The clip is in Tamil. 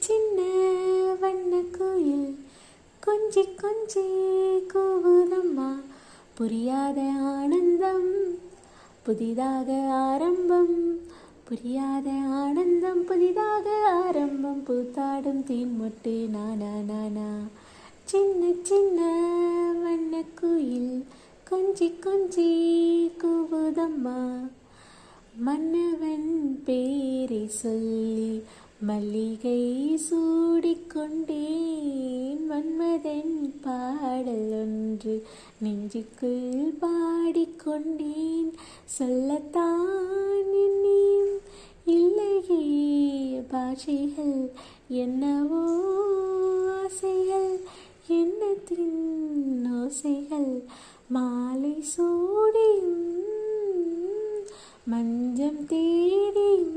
சின்ன வண்ண கோயில் கொஞ்சி கொஞ்சி கூவுதம்மா. புரியாத ஆனந்தம் புதிதாக ஆரம்பம், புரியாத ஆனந்தம் புதிதாக ஆரம்பம். பூத்தாடும் தீன்மொட்டு நானா நானா. சின்ன சின்ன வண்ண கோயில் கொஞ்சி கொஞ்சி கூவுதம்மா. மன்னவன் பேரை சொல்லி மல்லிகை சூடிக்கொண்டேன். மன்மதன் பாடல் ஒன்று நெஞ்சுக்குள் பாடிக்கொண்டேன். சொல்லத்தான் எண்ணியும் இல்லையே பாஷைகள், என்னவோ ஆசைகள், எண்ணத்தின் ஓசைகள். மாலை சூடியும் மஞ்சம் தேடியும்